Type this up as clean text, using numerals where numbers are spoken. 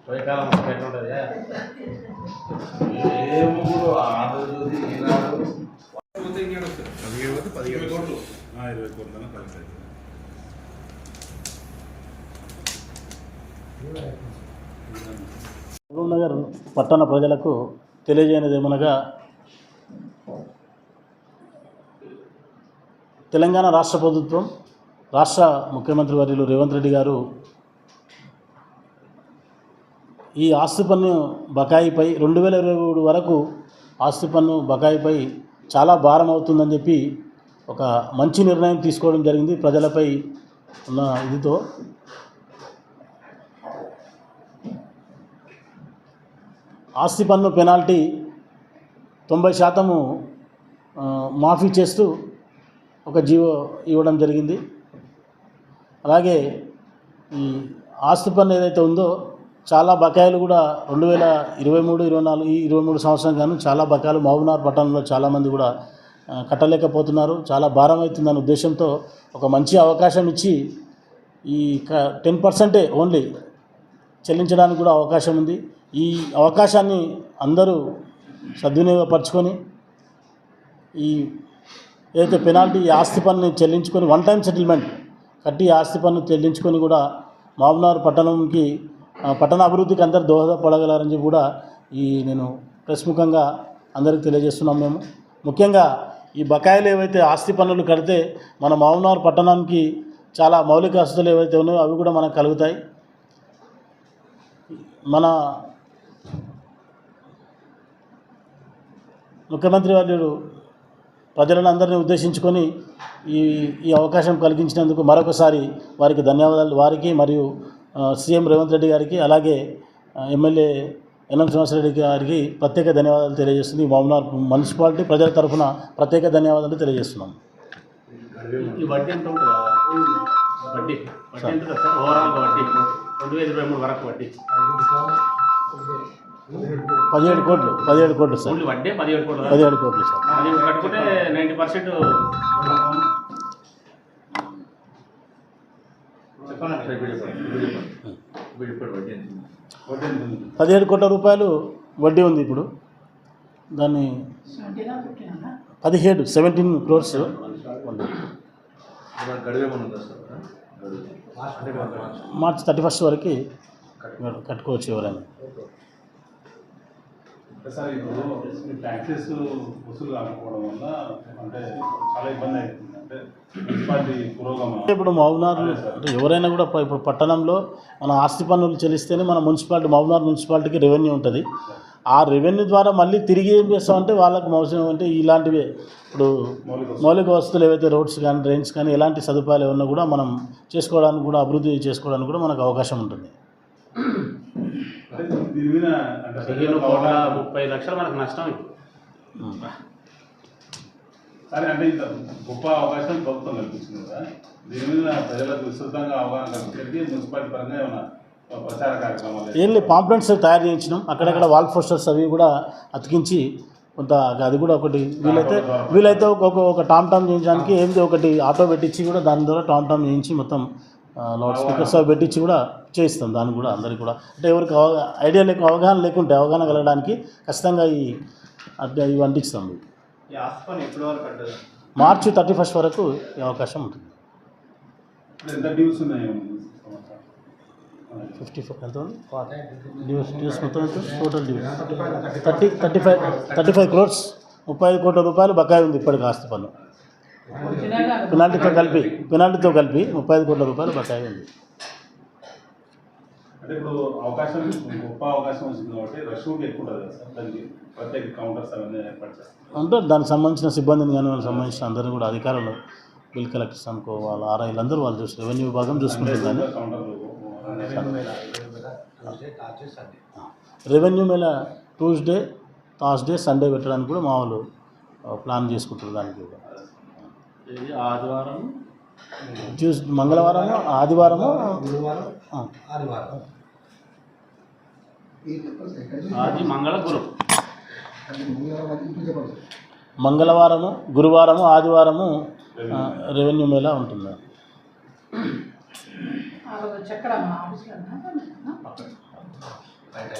చలికాలం ఎట్లుంటుంది ఏమో ఆడదు ఈనాడు 17 కోట్లు 20 కోట్ల కలెక్ట్ అవుతుంది. మహబూబ్నగర్ పట్టణ ప్రజలకు తెలియజేయనిది ఏమనగా తెలంగాణ రాష్ట్ర ప్రభుత్వం రాష్ట్ర ముఖ్యమంత్రి వర్యులు రేవంత్ రెడ్డి గారు ఈ ఆస్తి పన్ను బకాయిపై 2023 వరకు ఆస్తి పన్ను బకాయిపై చాలా భారం అవుతుందని చెప్పి ఒక మంచి నిర్ణయం తీసుకోవడం జరిగింది. ప్రజలపై ఉన్న ఇదితో ఆస్తి పన్ను పెనాల్టీ 90% మాఫీ చేస్తూ ఒక జీవో ఇవ్వడం జరిగింది. అలాగే ఈ ఆస్తి పన్ను ఏదైతే ఉందో చాలా బకాయిలు కూడా 2023, 24 ఈ 23 సంవత్సరం గాను చాలా బకాయిలు మహబూబ్నగర్ పట్టణంలో చాలామంది కూడా కట్టలేకపోతున్నారు. చాలా భారం అవుతుందనే ఉద్దేశంతో ఒక మంచి అవకాశం ఇచ్చి ఈ 10% ఓన్లీ చెల్లించడానికి కూడా అవకాశం ఉంది. ఈ అవకాశాన్ని అందరూ సద్వినియోగపరచుకొని ఈ ఏదైతే పెనాల్టీ ఆస్తి పన్ను చెల్లించుకొని 1 టైం సెటిల్మెంట్ కట్టి ఆస్తి పన్ను చెల్లించుకొని కూడా మహబూబ్నగర్ పట్టణంకి పట్టణ అభివృద్ధికి అందరూ దోహదపడగలరని చెప్పి కూడా నేను ప్రెస్ ముఖంగా అందరికీ తెలియజేస్తున్నాం. మేము ముఖ్యంగా ఈ బకాయిలు ఏవైతే ఆస్తి పన్నులు కడితే మన మహబూబ్నగర్ పట్టణానికి చాలా మౌలిక వసతులు ఏవైతే ఉన్నాయో అవి కూడా మనకు కలుగుతాయి. మన ముఖ్యమంత్రి వర్యులు ప్రజలను అందరినీ ఉద్దేశించుకొని ఈ అవకాశం కలిగించినందుకు మరొకసారి వారికి ధన్యవాదాలు. వారికి మరియు సీఎం రేవంత్ రెడ్డి గారికి అలాగే ఎమ్మెల్యే ఎన్ఎం శ్రీనివాసరెడ్డి గారికి ప్రత్యేక ధన్యవాదాలు తెలియజేస్తుంది. మహబూబ్నగర్ మున్సిపాలిటీ ప్రజల తరఫున ప్రత్యేక ధన్యవాదాలు తెలియజేస్తున్నాం. ఈ వడ్డీ ఎంత ఉంటుంది? వడ్డీ ఎంత సార్? ఓవరాల్గా వడ్డీ 2023 వరకు వడ్డీ 17 కోట్లు సార్. ఓన్లీ వడ్డీ 17 కోట్లు. 17 కోట్లు సార్. అది కట్టుకుంటే 90% 17 కోట్ల రూపాయలు వడ్డీ ఉంది. ఇప్పుడు దాన్ని 17 crores మార్చి 31 వరకు కట్టుకోవచ్చు ఎవరైనా. సార్ ఇప్పుడు ట్యాక్సెస్ వసూలు కాకపోవడం వల్ల అంటే చాలా ఇబ్బంది అవుతుంది. అంటే మున్సిపాలిటీ పురోగమనం ఇప్పుడు మహబూబ్నగర్ అంటే ఎవరైనా కూడా ఇప్పుడు పట్టణంలో మన ఆస్తి పన్నులు చెల్లిస్తేనే మన మహబూబ్నగర్ మున్సిపాలిటీకి రెవెన్యూ ఉంటుంది. ఆ రెవెన్యూ ద్వారా మళ్ళీ తిరిగి ఏం చేస్తామంటే వాళ్ళకు అవసరం అంటే ఇలాంటివి ఇప్పుడు మౌలిక వసతులు ఏవైతే రోడ్స్ కానీ డ్రైన్స్ కానీ ఎలాంటి సదుపాయాలు ఏమన్నా కూడా మనం చేసుకోవడానికి కూడా అభివృద్ధి చేసుకోవడానికి కూడా మనకు అవకాశం ఉంటుంది. 15,30 లక్షలు మనకు నష్టం. సరే అంటే ఇంత గొప్ప అవకాశం ప్రభుత్వం కల్పించింది కదా, దీని మీద ప్రజలకు విస్తృతంగా అవగాహన కల్పించడానికి మున్సిపాలిటీ పరంగా ఏమైనా ప్రచార కార్యక్రమాలు ఏం లేదు, పాంప్లెట్స్ తయారు చేయించినాం. అక్కడక్కడ వాల్ పోస్టర్స్ అవి కూడా అతికించి కొంత అది కూడా ఒకటి వీలైతే ఒక టామ్ చేయించడానికి ఏంటి ఒకటి ఆటో పెట్టించి కూడా దాని ద్వారా టామ్ చేయించి మొత్తం లౌడ్ స్పీకర్స్ అవి పెట్టించి కూడా చేయిస్తాం. దాన్ని కూడా అందరికీ కూడా అంటే ఎవరికి అవగాహన లేకుంటే అవగాహన కలగడానికి ఖచ్చితంగా ఇవి అంటిస్తాం. మార్చి 31 వరకు ఈ అవకాశం ఉంటుంది. 54 ఎంత ఉంది డ్యూస్ మొత్తం టోటల్ డ్యూస్ 35 crores 35 కోట్ల రూపాయలు బకాయి ఉంది ఇప్పటికి ఆస్తి పన్ను పెనాల్టీతో కలిపి 35 కోట్ల రూపాయలు బకాయి ఉంది. అంటే ఇప్పుడు అవకాశం గొప్ప అవకాశం వచ్చింది కాబట్టి రష్ ఎక్కువ ఉంటుంది కదా సార్, దానికి ప్రత్యేక కౌంటర్స్ అవన్నీ ఏర్పాటు చేస్తారు అంటే దానికి సంబంధించిన సిబ్బందిని కానీ వాళ్ళకి సంబంధించిన అందరినీ కూడా అధికారులు బిల్ కలెక్టర్స్ అనుకో వాళ్ళ ఆర్ఐలు అందరూ వాళ్ళు చూస్తారు, రెవెన్యూ విభాగం చూసుకుంటుంది. కానీ revenue Mela Tuesday Thursday Sunday పెట్టడానికి కూడా మా వాళ్ళు ప్లాన్ చేసుకుంటారు. దానికి కూడా ఆదివారం మంగళవారం ఆదివారము మంగళవారము గురువారము ఆదివారము రెవెన్యూ మేళా ఉంటుంది. బయట